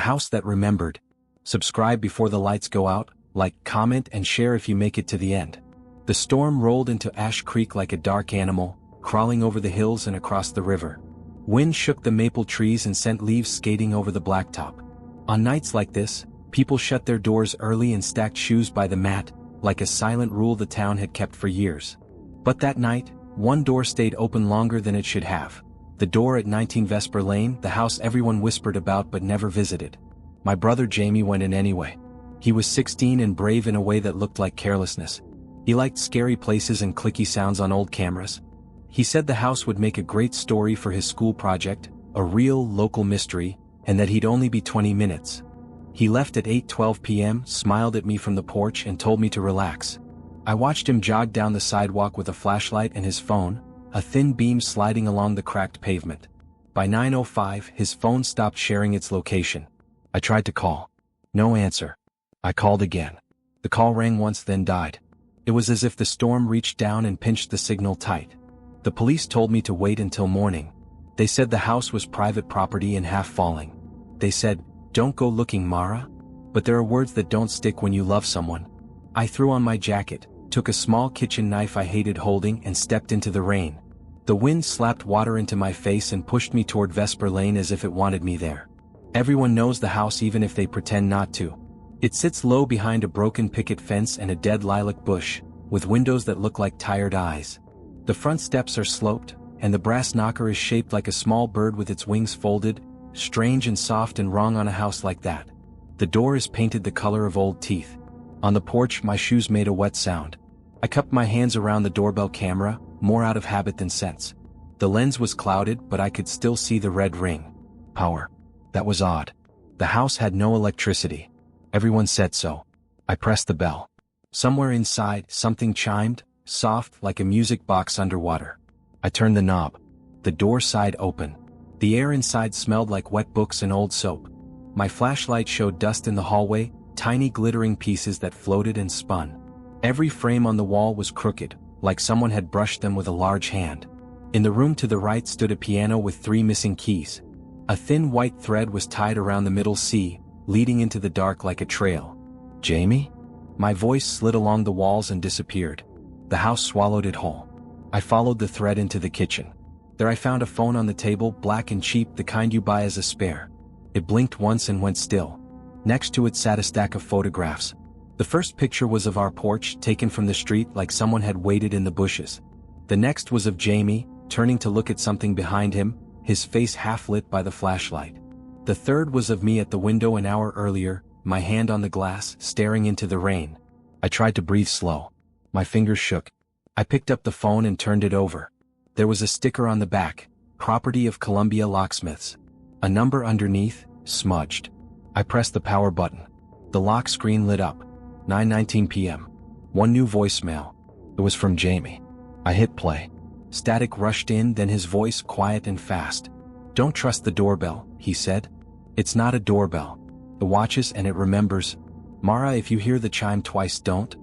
house that remembered. Subscribe before the lights go out, like, comment and share if you make it to the end. The storm rolled into Ash Creek like a dark animal, crawling over the hills and across the river. Wind shook the maple trees and sent leaves skating over the blacktop. On nights like this, people shut their doors early and stacked shoes by the mat, like a silent rule the town had kept for years. But that night, one door stayed open longer than it should have. The door at 19 Vesper Lane, the house everyone whispered about but never visited. My brother Jamie went in anyway. He was 16 and brave in a way that looked like carelessness. He liked scary places and clicky sounds on old cameras. He said the house would make a great story for his school project, a real local mystery, and that he'd only be 20 minutes. He left at 8:12 p.m., smiled at me from the porch and told me to relax. I watched him jog down the sidewalk with a flashlight and his phone, a thin beam sliding along the cracked pavement. By 9:05, his phone stopped sharing its location. I tried to call. No answer. I called again. The call rang once then died. It was as if the storm reached down and pinched the signal tight. The police told me to wait until morning. They said the house was private property and half falling. They said, "Don't go looking, Mara." But there are words that don't stick when you love someone. I threw on my jacket, took a small kitchen knife I hated holding and stepped into the rain. The wind slapped water into my face and pushed me toward Vesper Lane as if it wanted me there. Everyone knows the house even if they pretend not to. It sits low behind a broken picket fence and a dead lilac bush, with windows that look like tired eyes. The front steps are sloped, and the brass knocker is shaped like a small bird with its wings folded, strange and soft and wrong on a house like that. The door is painted the color of old teeth. On the porch, my shoes made a wet sound. I cupped my hands around the doorbell camera, more out of habit than sense. The lens was clouded, but I could still see the red ring. Power. That was odd. The house had no electricity. Everyone said so. I pressed the bell. Somewhere inside, something chimed, soft like a music box underwater. I turned the knob. The door side open. The air inside smelled like wet books and old soap. My flashlight showed dust in the hallway, tiny glittering pieces that floated and spun. Every frame on the wall was crooked, like someone had brushed them with a large hand. In the room to the right stood a piano with 3 missing keys. A thin white thread was tied around the middle C, leading into the dark like a trail. Jamie? My voice slid along the walls and disappeared. The house swallowed it whole. I followed the thread into the kitchen. There I found a phone on the table, black and cheap, the kind you buy as a spare. It blinked once and went still. Next to it sat a stack of photographs. The first picture was of our porch, taken from the street like someone had waited in the bushes. The next was of Jamie, turning to look at something behind him, his face half lit by the flashlight. The third was of me at the window an hour earlier, my hand on the glass, staring into the rain. I tried to breathe slow. My fingers shook. I picked up the phone and turned it over. There was a sticker on the back, property of Columbia Locksmiths. A number underneath, smudged. I pressed the power button. The lock screen lit up. 9:19 p.m. One new voicemail. It was from Jamie. I hit play. Static rushed in, then his voice quiet and fast. "Don't trust the doorbell," he said. "It's not a doorbell. It watches and it remembers. Mara, if you hear the chime twice, don't."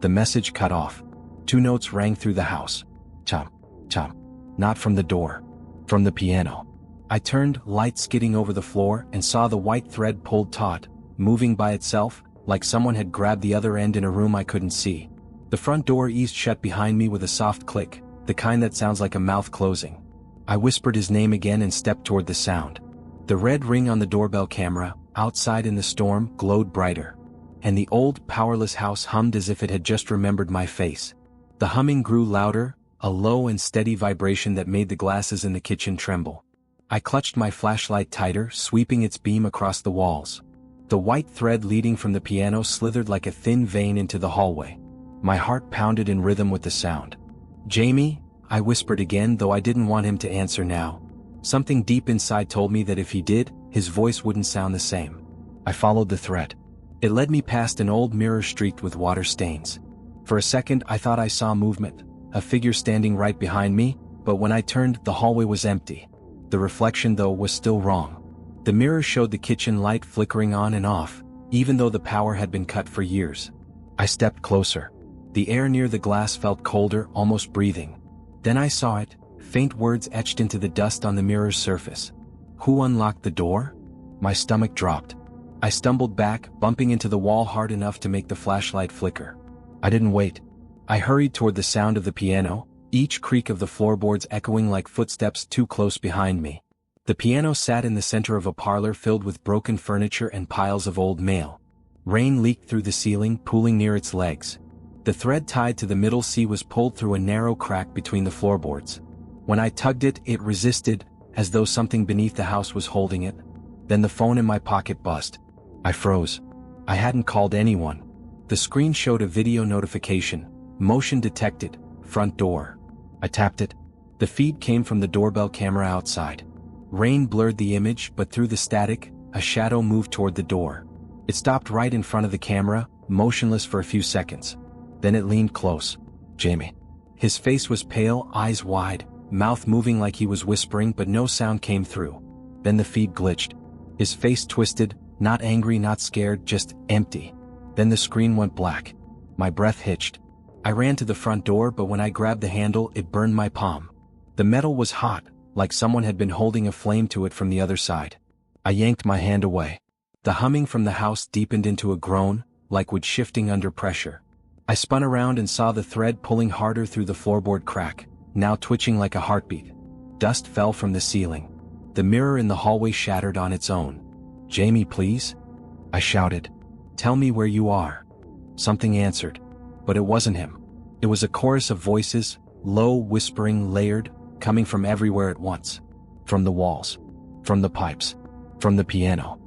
The message cut off. 2 notes rang through the house. Chom, chom. Not from the door. From the piano. I turned, light skidding over the floor, and saw the white thread pulled taut, moving by itself, like someone had grabbed the other end in a room I couldn't see. The front door eased shut behind me with a soft click, the kind that sounds like a mouth closing. I whispered his name again and stepped toward the sound. The red ring on the doorbell camera, outside in the storm, glowed brighter. And the old, powerless house hummed as if it had just remembered my face. The humming grew louder, a low and steady vibration that made the glasses in the kitchen tremble. I clutched my flashlight tighter, sweeping its beam across the walls. The white thread leading from the piano slithered like a thin vein into the hallway. My heart pounded in rhythm with the sound. "Jamie," I whispered again, though I didn't want him to answer now. Something deep inside told me that if he did, his voice wouldn't sound the same. I followed the thread. It led me past an old mirror streaked with water stains. For a second I thought I saw movement, a figure standing right behind me, but when I turned, the hallway was empty. The reflection, though, was still wrong. The mirror showed the kitchen light flickering on and off, even though the power had been cut for years. I stepped closer. The air near the glass felt colder, almost breathing. Then I saw it, faint words etched into the dust on the mirror's surface. "Who unlocked the door?" My stomach dropped. I stumbled back, bumping into the wall hard enough to make the flashlight flicker. I didn't wait. I hurried toward the sound of the piano, each creak of the floorboards echoing like footsteps too close behind me. The piano sat in the center of a parlor filled with broken furniture and piles of old mail. Rain leaked through the ceiling, pooling near its legs. The thread tied to the middle C was pulled through a narrow crack between the floorboards. When I tugged it, it resisted, as though something beneath the house was holding it. Then the phone in my pocket buzzed. I froze. I hadn't called anyone. The screen showed a video notification. Motion detected. Front door. I tapped it. The feed came from the doorbell camera outside. Rain blurred the image, but through the static, a shadow moved toward the door. It stopped right in front of the camera, motionless for a few seconds. Then it leaned close. Jamie. His face was pale, eyes wide, mouth moving like he was whispering, but no sound came through. Then the feed glitched. His face twisted, not angry, not scared, just empty. Then the screen went black. My breath hitched. I ran to the front door, but when I grabbed the handle, it burned my palm. The metal was hot, like someone had been holding a flame to it from the other side. I yanked my hand away. The humming from the house deepened into a groan, like wood shifting under pressure. I spun around and saw the thread pulling harder through the floorboard crack, now twitching like a heartbeat. Dust fell from the ceiling. The mirror in the hallway shattered on its own. Jamie, please? I shouted. Tell me where you are. Something answered. But it wasn't him. It was a chorus of voices, low, whispering, layered, coming from everywhere at once. From the walls. From the pipes. From the piano.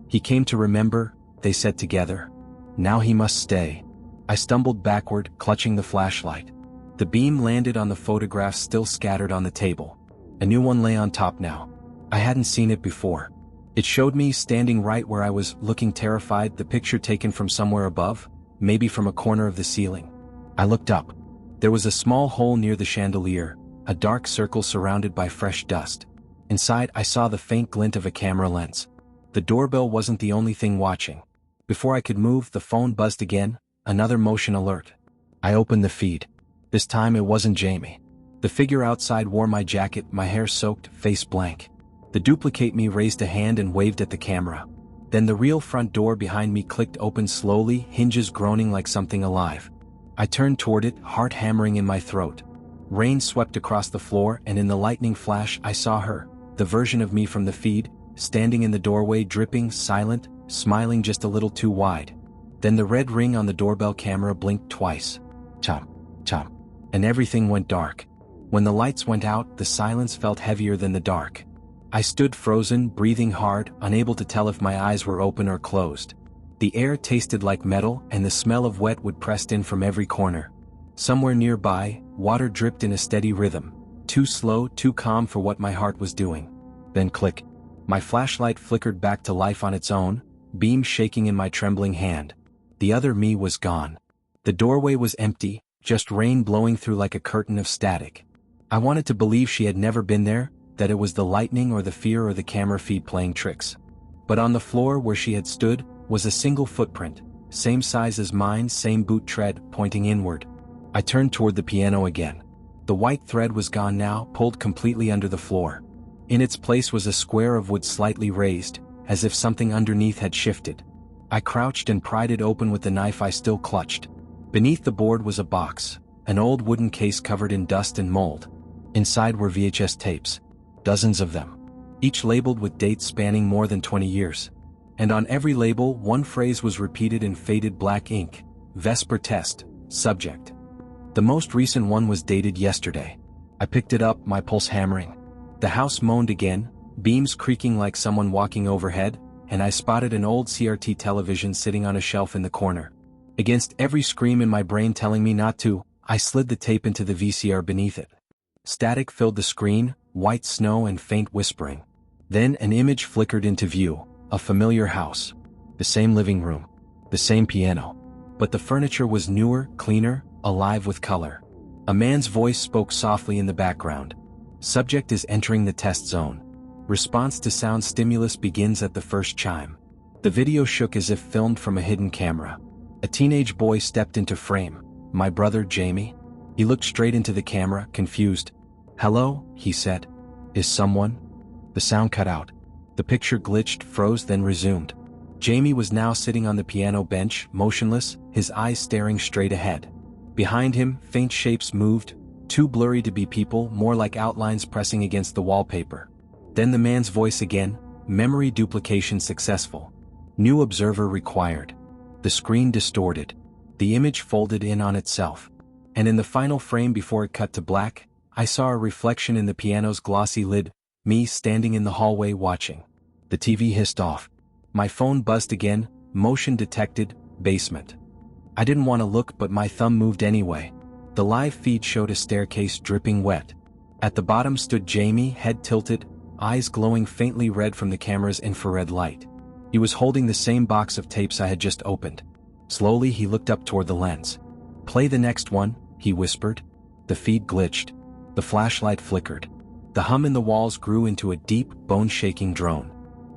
He came to remember, they said together. Now he must stay. I stumbled backward, clutching the flashlight. The beam landed on the photographs still scattered on the table. A new one lay on top now. I hadn't seen it before. It showed me standing right where I was, looking terrified, the picture taken from somewhere above, maybe from a corner of the ceiling. I looked up. There was a small hole near the chandelier, a dark circle surrounded by fresh dust. Inside, I saw the faint glint of a camera lens. The doorbell wasn't the only thing watching. Before I could move, the phone buzzed again, another motion alert. I opened the feed. This time it wasn't Jamie. The figure outside wore my jacket, my hair soaked, face blank. The duplicate me raised a hand and waved at the camera. Then the real front door behind me clicked open slowly, hinges groaning like something alive. I turned toward it, heart hammering in my throat. Rain swept across the floor, and in the lightning flash I saw her, the version of me from the feed, standing in the doorway, dripping, silent, smiling just a little too wide. Then the red ring on the doorbell camera blinked twice. Chom, chom. And everything went dark. When the lights went out, the silence felt heavier than the dark. I stood frozen, breathing hard, unable to tell if my eyes were open or closed. The air tasted like metal, and the smell of wet wood pressed in from every corner. Somewhere nearby, water dripped in a steady rhythm, too slow, too calm for what my heart was doing. Then click. My flashlight flickered back to life on its own, beam shaking in my trembling hand. The other me was gone. The doorway was empty, just rain blowing through like a curtain of static. I wanted to believe she had never been there, that it was the lightning or the fear or the camera feed playing tricks. But on the floor where she had stood, was a single footprint, same size as mine, same boot tread, pointing inward. I turned toward the piano again. The white thread was gone now, pulled completely under the floor. In its place was a square of wood slightly raised, as if something underneath had shifted. I crouched and pried it open with the knife I still clutched. Beneath the board was a box, an old wooden case covered in dust and mold. Inside were VHS tapes. Dozens of them. Each labeled with dates spanning more than 20 years. And on every label, one phrase was repeated in faded black ink. Vesper test, subject. The most recent one was dated yesterday. I picked it up, my pulse hammering. The house moaned again, beams creaking like someone walking overhead, and I spotted an old CRT television sitting on a shelf in the corner. Against every scream in my brain telling me not to, I slid the tape into the VCR beneath it. Static filled the screen, white snow and faint whispering. Then an image flickered into view, a familiar house. The same living room. The same piano. But the furniture was newer, cleaner, alive with color. A man's voice spoke softly in the background. Subject is entering the test zone. Response to sound stimulus begins at the first chime. The video shook as if filmed from a hidden camera. A teenage boy stepped into frame. My brother, Jamie. He looked straight into the camera, confused. "Hello," he said. "Is someone?" The sound cut out. The picture glitched, froze, then resumed. Jamie was now sitting on the piano bench, motionless, his eyes staring straight ahead. Behind him, faint shapes moved, too blurry to be people, more like outlines pressing against the wallpaper. Then the man's voice again, memory duplication successful. New observer required. The screen distorted. The image folded in on itself. And in the final frame before it cut to black, I saw a reflection in the piano's glossy lid, me standing in the hallway watching. The TV hissed off. My phone buzzed again, motion detected, basement. I didn't want to look, but my thumb moved anyway. The live feed showed a staircase dripping wet. At the bottom stood Jamie, head tilted, eyes glowing faintly red from the camera's infrared light. He was holding the same box of tapes I had just opened. Slowly he looked up toward the lens. "Play the next one," he whispered. The feed glitched. The flashlight flickered. The hum in the walls grew into a deep, bone-shaking drone.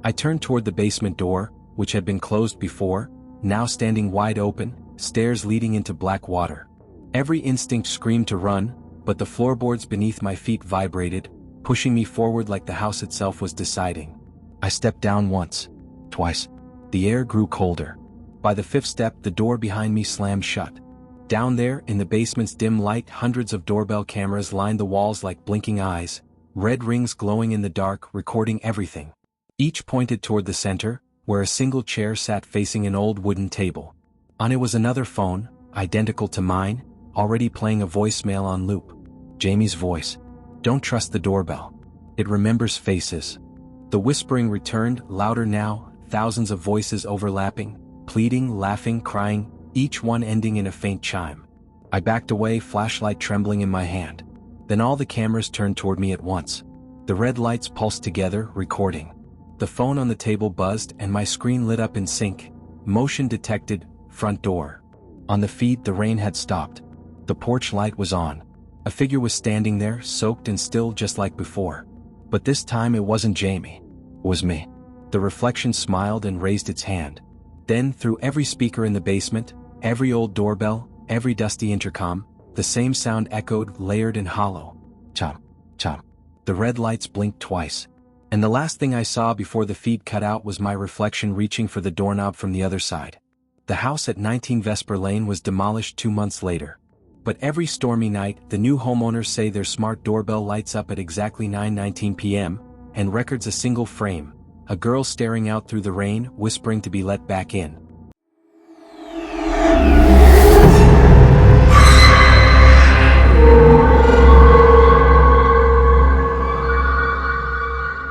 I turned toward the basement door, which had been closed before, now standing wide open, stairs leading into black water. Every instinct screamed to run, but the floorboards beneath my feet vibrated, pushing me forward like the house itself was deciding. I stepped down once, twice. The air grew colder. By the fifth step, the door behind me slammed shut. Down there, in the basement's dim light, hundreds of doorbell cameras lined the walls like blinking eyes, red rings glowing in the dark, recording everything. Each pointed toward the center, where a single chair sat facing an old wooden table. On it was another phone, identical to mine, already playing a voicemail on loop. Jamie's voice. "Don't trust the doorbell. It remembers faces." The whispering returned, louder now, thousands of voices overlapping, pleading, laughing, crying, each one ending in a faint chime. I backed away, flashlight trembling in my hand. Then all the cameras turned toward me at once. The red lights pulsed together, recording. The phone on the table buzzed and my screen lit up in sync. Motion detected, front door. On the feed, the rain had stopped. The porch light was on. A figure was standing there, soaked and still just like before. But this time it wasn't Jamie. It was me. The reflection smiled and raised its hand. Then, through every speaker in the basement, every old doorbell, every dusty intercom, the same sound echoed, layered and hollow. Chom, chom. The red lights blinked twice. And the last thing I saw before the feed cut out was my reflection reaching for the doorknob from the other side. The house at 19 Vesper Lane was demolished 2 months later. But every stormy night, the new homeowners say their smart doorbell lights up at exactly 9:19 p.m., and records a single frame, a girl staring out through the rain, whispering to be let back in.